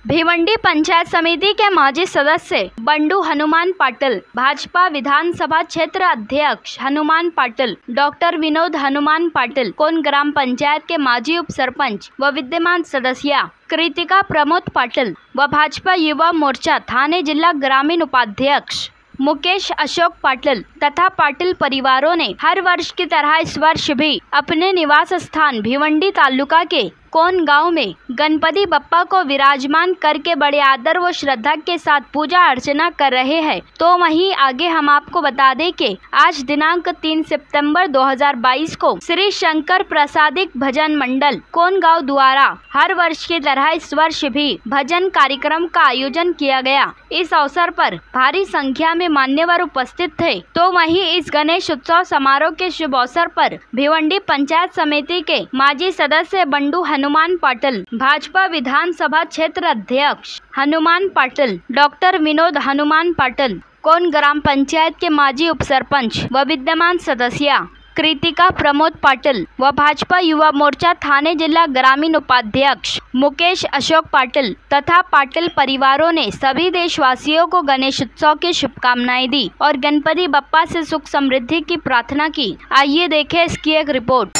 भिवंडी पंचायत समिति के माजी सदस्य बंडू हनुमान पाटिल, भाजपा विधानसभा क्षेत्र अध्यक्ष हनुमान पाटिल, डॉक्टर विनोद हनुमान पाटिल, कोन ग्राम पंचायत के माजी उप सरपंच व विद्यमान सदस्य कृतिका प्रमोद पाटिल व भाजपा युवा मोर्चा थाने जिला ग्रामीण उपाध्यक्ष मुकेश अशोक पाटिल तथा पाटिल परिवारों ने हर वर्ष की तरह इस वर्ष भी अपने निवास स्थान भिवंडी तालुका के कोन गांव में गणपति बप्पा को विराजमान करके बड़े आदर व श्रद्धा के साथ पूजा अर्चना कर रहे हैं। तो वहीं आगे हम आपको बता दें कि आज दिनांक 3 सितंबर 2022 को श्री शंकर प्रसादिक भजन मंडल कोन गांव द्वारा हर वर्ष की तरह इस वर्ष भी भजन कार्यक्रम का आयोजन किया गया। इस अवसर पर भारी संख्या में मान्यवर उपस्थित थे। तो वहीं इस गणेश उत्सव समारोह के शुभ अवसर पर भिवंडी पंचायत समिति के माजी सदस्य बंडू हनुमान पाटिल, भाजपा विधानसभा क्षेत्र अध्यक्ष हनुमान पाटिल, डॉक्टर विनोद हनुमान पाटिल, कोन ग्राम पंचायत के माजी उप सरपंच व विद्यमान सदस्य कृतिका प्रमोद पाटिल व भाजपा युवा मोर्चा थाने जिला ग्रामीण उपाध्यक्ष मुकेश अशोक पाटिल तथा पाटिल परिवारों ने सभी देशवासियों को गणेश उत्सव की शुभकामनाएं दी और गणपति बप्पा से सुख समृद्धि की प्रार्थना की। आइए देखें इसकी एक रिपोर्ट।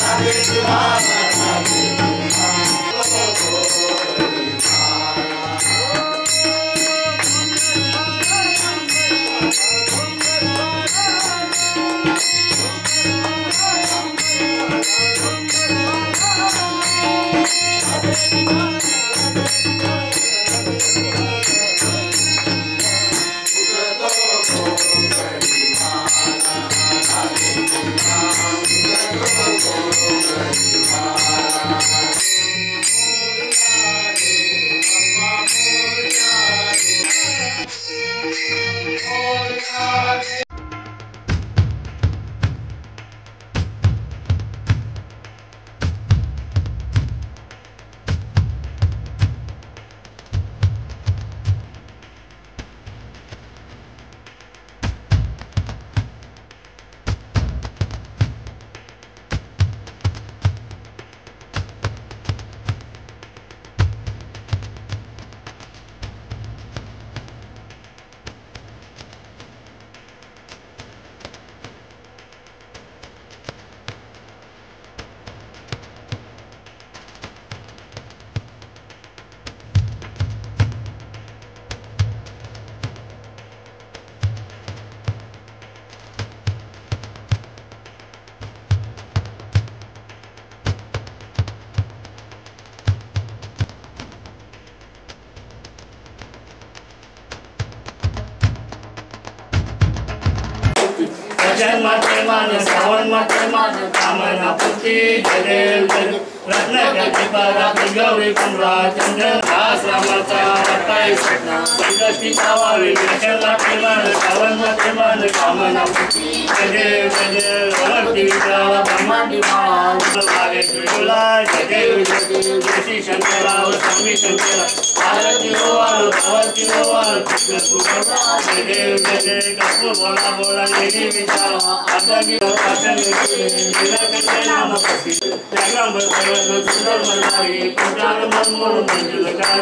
राधे जन्माचे मान श्रावण माते मान कामना पूर्ती जय जय रत्नाची पराती गौरी कुंभराचंद्र आश्रमाचा वाटाय संकष्टी पावावी जन्माचे मान श्रावण माते मान कामना पूर्ती जय जय वरती विचारा ब्रह्मांडी मान भागे तुला जय जय शंकराव स्वामी शंकरा आरती ओवाळ पावती ओवाळ जय जय कपूर बोला बोला नेहमी विचार आदमी वाचन निलकंठ नाम पसी जगंब सर्व सुंदर मनारी पुजान मनमोहन मंजुलकार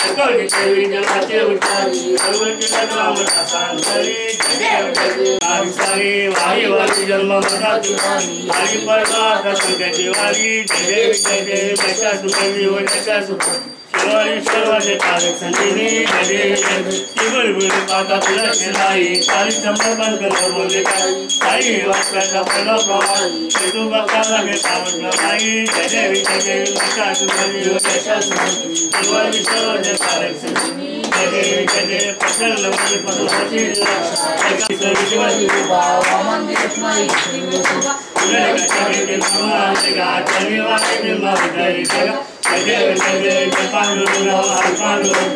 अकळी देवी जनाचे उच्चारी सर्वची ग्राम शांतरी जय जय आविसारी वाही वारी जन्म मनाची वारी पडला संकटी वारी जय जय दशा सुखी व दशा सुख शिवारी सर्वाचे कारक संजीवनी जय जय बुलबुल पाता तुला शिलाई सारी संभ्रमण कर बोले साई वाक्याचा फल प्रमाण तू बघायला घे सावध नाही जय जय दशा सुखी व दशा सुख शिवारी सर्वाचे कारक संजीवनी जय जय प्रसन्न मन पसंती एका सर्वजीवाची बाबा मंदिर नाही तुला कशाने ते मामा गा चनिवाने मावदाई जगा जय जय पांडुरंग पांडुरंग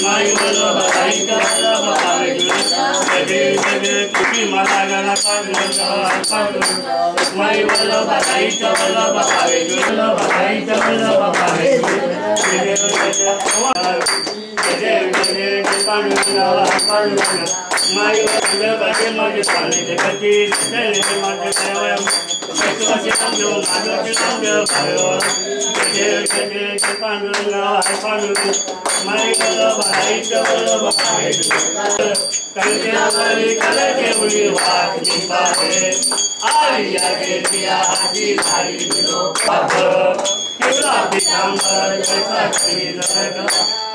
माई बोलो बधाई चलो बाबा जय जय किती मला गाना पांडुरंग पांडुरंग माई बोलो बधाई चलो बाबा चलो बधाई चलो बाबा जय जय जय पांडुरंग पांडुरंग माई बोलो बधाई मागे पाणी जगती जय मागे सेवम सत्वाचे तांदूळ मानवचे तांदूळ भाव जय जय पांडुरंग पांडुरंग माई बोलो बधाई चलो बाबा कलके वाली कलके उड़ी वाट निभाए आई आगे दिया हाथी धारी दिलो पाप किला पितांबर कैसा करी लगा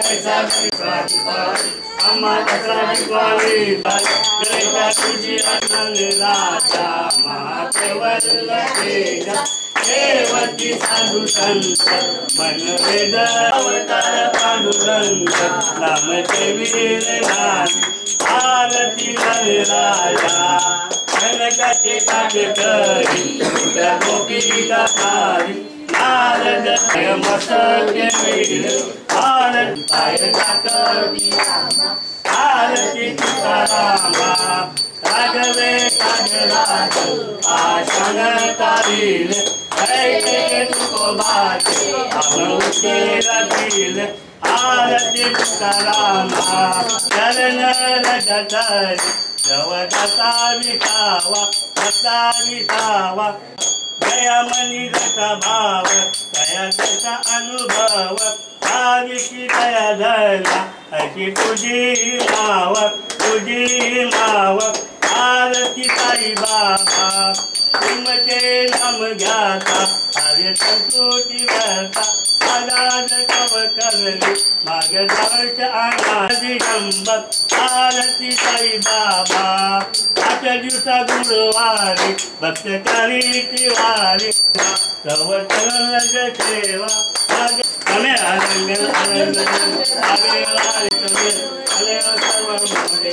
कैसा करी स्वादिपार अम्मा कचराची वाली गणेशा तुझी आनंद राजा महादेवल तेजा देवती साधु संत मन वेद अवतार पांडुरंग नाम वीर नाम आरती राजा कनकाचे काट करी गोपीला तारी नारद मस्तके वीर आरती पाय करी आरती तुकारामा राघवे काजराज आसन तारील ऐके तुको बाते अमृते रतील आरती तुकारामा चरण रजतरी जवदता विठावा दया मनी दता भाव दया दता अनुभव भाविकी दया धरला अशी तुझी माव आरती साई बाबा तुमचे नाम घ्याता हरे संतोषी व्यथा आजाद कव करली माग दर्श आनादी गंबत आरती साई बाबा 8 दिवसा गुरुवारी भक्त करी तिवारी कवटन सेवा आगे आनंद आनंद आगे वाली तुम्हें अले सर्व मोरे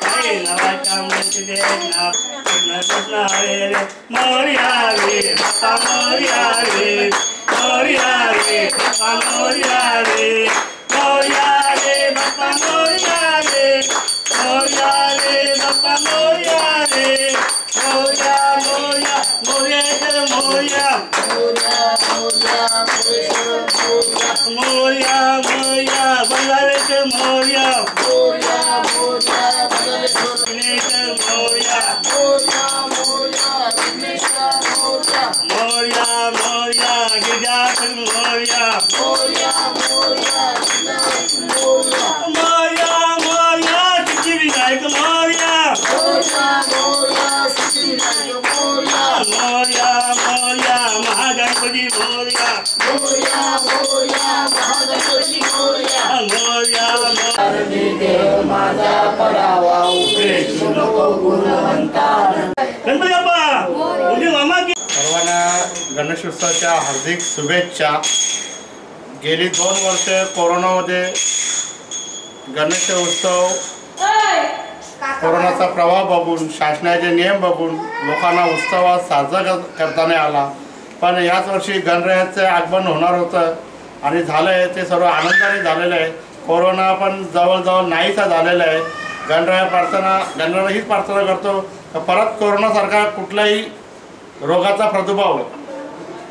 काही नवाच्या मंदिरे ना कृष्ण रे मोरिया रे बाप्पा मोरिया रे मोरिया रे बाप्पा मोरिया रे मोरिया रे बाप्पा मोरिया रे मोरिया रे बाप्पा मोरिया रे मोरिया मोरिया मोरेश्वर मोरिया मोरिया मोरिया बंगालेश्वर मोरिया मोरिया मोरिया गिरिजाधर मोरिया मोरिया मोरिया सिद्धि विनायक मोरिया मोरिया मोरिया महागणपति मोरिया मोरिया गणपती बाप्पा तुझी मामा की सर्वांना गणेशोत्सवाच्या हार्दिक शुभेच्छा। गेली 2 वर्ष कोरोनामध्ये गणेश उत्सव कोरोनाचा प्रभाव बघून शासनाचे नियम बघून लोकांना उत्सवात साजरा करता नाही आला, पण याच वर्षी गणरायाचं आगमन होणार होतं आणि झालं आहे ते सर्व आनंदाने झालेलं आहे। कोरोना पण जवळजवळ नाहीसा झालेला आहे। गणरायाला हीच प्रार्थना करतो परत कोरोनासारखा कुठलाही रोगाचा प्रादुर्भाव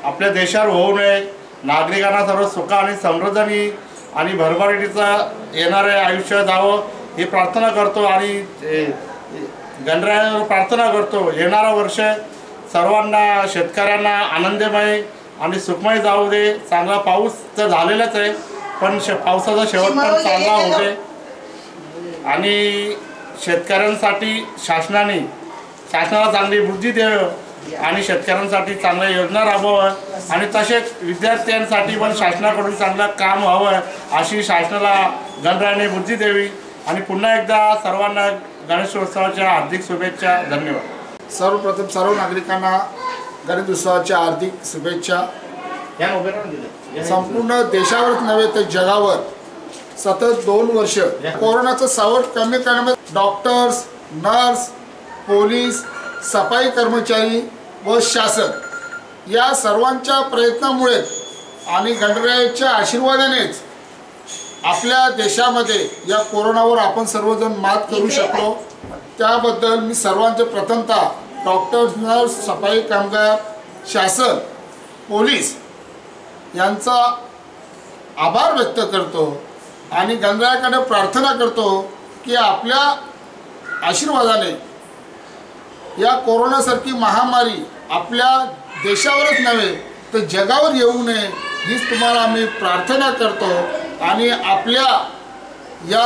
आपल्या देशावर होऊ नये, नागरिकांना सर्व सुख आणि समृद्धी आणि भरभराटीचं येणारे आयुष्य जावं ही प्रार्थना करतो आणि गणरायावर प्रार्थना करतो येणारा वर्ष सर्वांना शेतकऱ्यांना आनंदमय आणि सुखमय जाऊ दे। चांगला पाऊस तर झालेलाच आहे, पण पावसाचा शेवट पण चांगला होऊ दे आणि शेतकऱ्यांसाठी शासनाला चांगली बुद्धी द्यावी आणि शेतकऱ्यांसाठी चांगल्या योजना राबवाव्या आणि तसेच विद्यार्थ्यांसाठी पण शासनाकडून चांगलं काम व्हावं अशी शासनाला गणरायाने बुद्धी द्यावी। आणि पुन्हा एकदा सर्वांना गणेशोत्सवाच्या हार्दिक शुभेच्छा। धन्यवाद। सर्वप्रथम सर्व नागरिकांना गणेशोत्सवाच्या हार्दिक शुभेच्छा। संपूर्ण देशावरच नव्हे तर जगावर सतत 2 वर्ष कोरोनाचं सावट कमी करण्यामध्ये डॉक्टर्स, नर्स, पोलीस, सफाई कर्मचारी व शासन या सर्वांच्या प्रयत्नामुळे आणि गणरायाच्या आशीर्वादानेच आपल्या देशामध्ये या कोरोनावर आपण सर्वजण मात करू शकलो। त्याबद्दल मी सर्वांचे प्रथमतः डॉक्टर्स, नर्स, सफाई कामगार, शासन, पोलीस यांचा आभार व्यक्त करतो आणि गणरायाकडे प्रार्थना करतो की आपल्या आशीर्वादाने या कोरोनासारखी महामारी आपल्या देशावरच नव्हे तर जगावर येऊ नये हीच तुम्हाला आम्ही प्रार्थना करतो आणि आपल्या या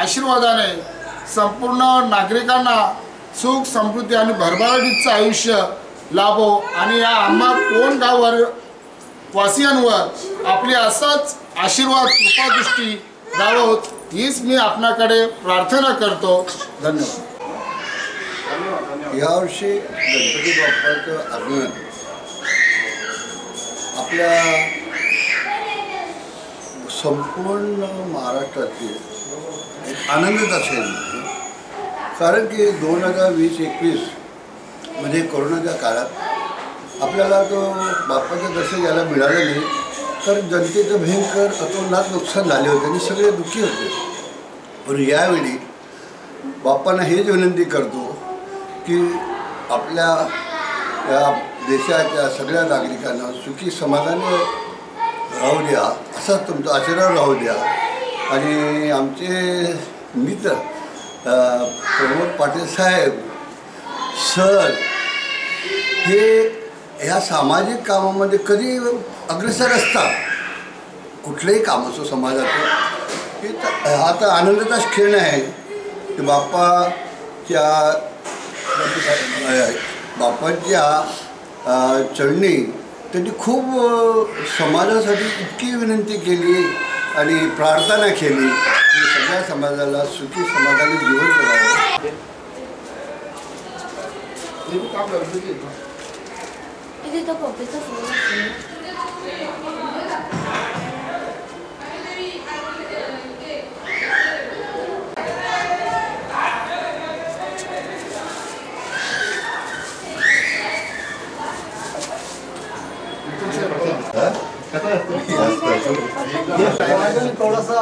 आशीर्वादाने संपूर्ण नागरिकांना सुख समृद्धी आणि भरभराटीचं आयुष्य लाभो आणि या आम्हा कोण गाववासियांवर आपले असाच आशीर्वाद कृपादृष्टी राहोत हीच मी आपणाकडे प्रार्थना करतो। धन्यवाद। यावर्षी गणपती बाप्पाचं आगमन आपल्या संपूर्ण महाराष्ट्रातील एक आनंदाचा क्षण आहे, कारण की 2020-21 मध्ये कोरोनाच्या काळात आपल्याला तो बाप्पाचं दर्शन घ्यायला मिळालं नाही, तर जनतेचं भयंकर अतोनात नुकसान झाले होते आणि सगळे दुःखी होते। पण यावेळी बाप्पांना हेच विनंती करतो की आपल्या या देशाच्या सगळ्या नागरिकांना सुखी समाधानी राहू द्या, असाच तुमचा आशीर्वाद राहू द्या। आणि आमचे मित्र प्रमोद पाटील साहेब सर हे ह्या सामाजिक कामामध्ये कधी अग्रेसर असतात, कुठलंही काम असो समाजाचं। हे आता आनंदाचा क्षण आहे की बाप्पाच्या बापाच्या चरणी त्यांनी खूप समाजासाठी इतकी विनंती केली आणि प्रार्थना केली की सगळ्या समाजाला सुखी समाजाने जीवन जगावं. थोड़ा सा